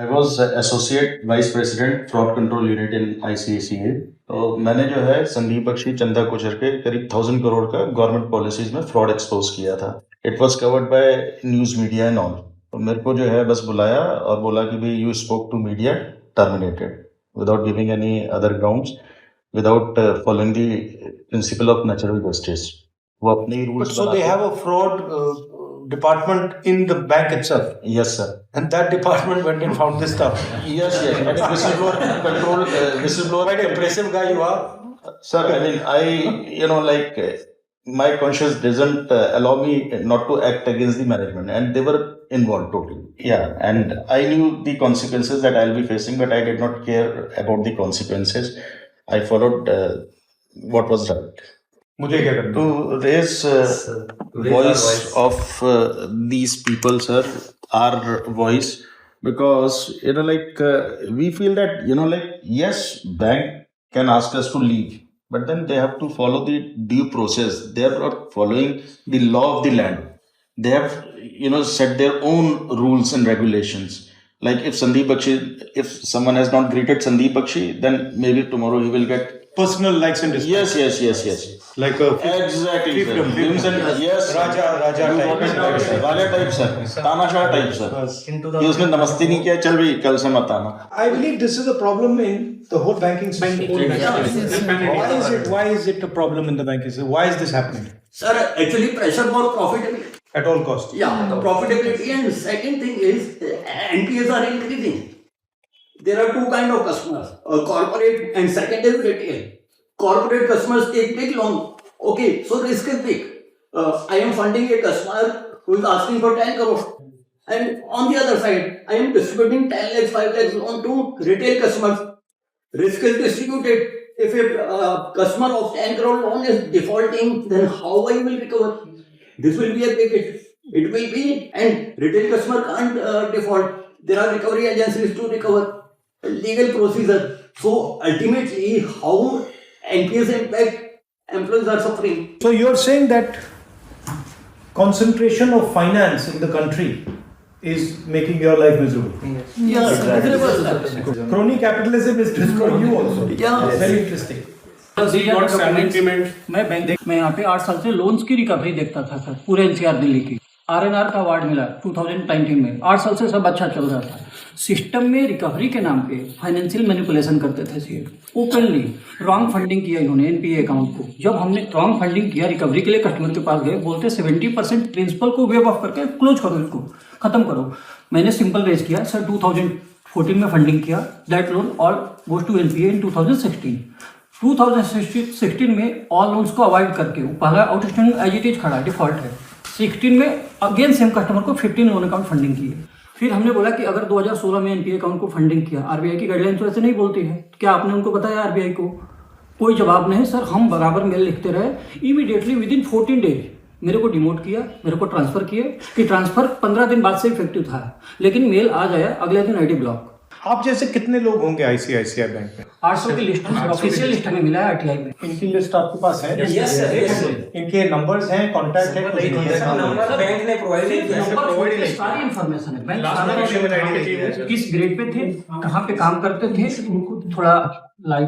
I was associate vice president fraud control unit in ICICI। तो मैंने जो है संदीप बख्शी, चंदा कोचर के करीब 1000 करोड़ का गवर्नमेंट पॉलिसीज में फ्रॉड एक्सपोज किया था। It was covered by news media and all. तो मेरे को जो है बस बुलाया और बोला कि भाई you spoke to media, terminated without giving any other grounds, without following the principle of natural justice. वो अपने ही But rules so they have a fraud department in the bank itself, yes sir, and that department went and found this stuff. yes, and whistleblower control, whistleblower. Quite impressive guy you are. Sir, I mean, my conscience doesn't allow me not to act against the management, and they were involved totally. Yeah, and I knew the consequences that I'll be facing, but I did not care about the consequences. I followed what was right. मुझे क्या करना? To raise voice of these people, sir, our voice, because we feel that yes, bank can ask us to leave, but then they have to follow the due process. They are not following the law of the land. They have set their own rules and regulations. Like if someone has not greeted Sandeep Bakshi, then maybe tomorrow he will get Personal likes and dislikes. yes. Like a Exactly, sir. fiefdom. Yes, sir. Raja You type. got it right, sir. Raja type, sir. तानाशाह type, sir. कि उसने नमस्ते नहीं किया, चल भाई कल से मत आना। I believe this is a problem in the whole banking system. Why is it a problem in the banking system? Why is this happening? Sir, actually pressure for profitability. At all costs. Yeah, the profitability, and second thing is NPAs are increasing. There are two kind of customers, corporate and second is retail. Corporate customers take big loan. Okay, so risk is big. I am funding a customer who is asking for 10 crore. And on the other side, I am distributing 10 lakhs, 5 lakhs loan to retail customers. Risk is distributed. If a customer of 10 crore loan is defaulting, then how I will recover? This will be a big hit. It will be, and retail customer can't default. There are recovery agencies to recover. Legal procedure. So ultimately, how NPS impact employees are suffering. So you're saying that concentration of finance in the country is making your life miserable. Yes, Exactly. Crony capitalism is destroying you also. Yeah. Very interesting. मैं यहाँ पे 8 साल से loans की recovery देखता था sir, पूरे NCR Delhi की। RNR का अवार्ड मिला 2019 में। 8 साल से सब अच्छा चल रहा था। सिस्टम में रिकवरी के नाम पे फाइनेंशियल मैनिपुलेशन करते थे सीए, ओपनली रॉन्ग फंडिंग किया इन्होंने NPA अकाउंट को। जब हमने रॉन्ग फंडिंग किया, रिकवरी के लिए कस्टमर के पास गए, बोलते 70% प्रिंसिपल को वेव ऑफ करके क्लोज करो, इसको खत्म करो। मैंने सिंपल रेज किया सर, 2014 में फंडिंग किया, that loan all goes to NPA in 2016 में ऑल लोन्स को अवॉइड करके पहला आउटस्टैंडिंग एज इट इज खड़ा है, डिफॉल्ट है। 16 में अगेन सेम कस्टमर को 15 लोन अकाउंट फंडिंग की है। फिर हमने बोला कि अगर 2016 में NPA अकाउंट को फंडिंग किया, RBI की गाइडलाइन तो ऐसे नहीं बोलती है, क्या आपने उनको बताया RBI को? कोई जवाब नहीं सर। हम बराबर मेल लिखते रहे। इमीडिएटली विद इन 14 डेज मेरे को डिमोट किया, मेरे को ट्रांसफर किए कि ट्रांसफर 15 दिन बाद से इफेक्टिव था, लेकिन मेल आ जाया अगले दिन ID ब्लॉक। आप जैसे कितने लोग होंगे ICICI बैंक में? 800 की लिस्ट ऑफिशियल लिस्ट हमें मिला है RTI में। इनकी लिस्ट आपके पास है? Yes, sir. इनके नंबर्स हैं, कॉन्टैक्ट है? बैंक ने प्रोवाइड नहीं, सारी इन्फॉर्मेशन है। बैंक किस ग्रेड पे थे, कहाँ पे काम करते थे, थोड़ा लाइव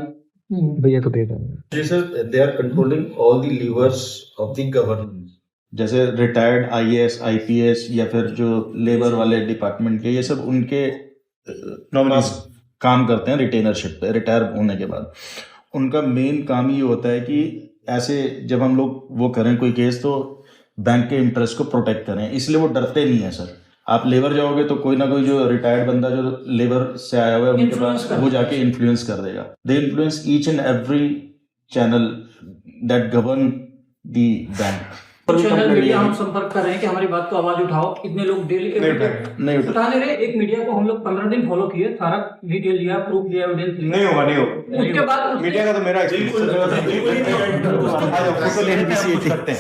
भैया को दे देंगे। जी sir, they are controlling all the levers of the government. जैसे रिटायर्ड IAS, IPS या फिर जो लेबर वाले डिपार्टमेंट के, ये सब उनके पास काम करते हैं रिटेनरशिप पे। रिटायर होने के बाद उनका मेन काम ये होता है कि ऐसे जब हम लोग वो करें कोई केस, तो बैंक के इंटरेस्ट को प्रोटेक्ट करें, इसलिए वो डरते नहीं है सर। आप लेबर जाओगे तो कोई ना कोई जो रिटायर्ड बंदा जो लेबर से आया हुआ है उनके पास, वो जाके इन्फ्लुएंस कर देगा। They influence each and every channel that govern the bank. Social media हम संपर्क कर रहे हैं कि हमारी बात को आवाज उठाओ। इतने लोग डेली नहीं उठा ले रहे। एक मीडिया को हम लोग 15 दिन फॉलो किए, सारा डिटेल लिया, प्रूफ लिया, एविडेंस लिया। नहीं होगा। उसके बाद मीडिया का तो मेरा एक्सपीरियंस है।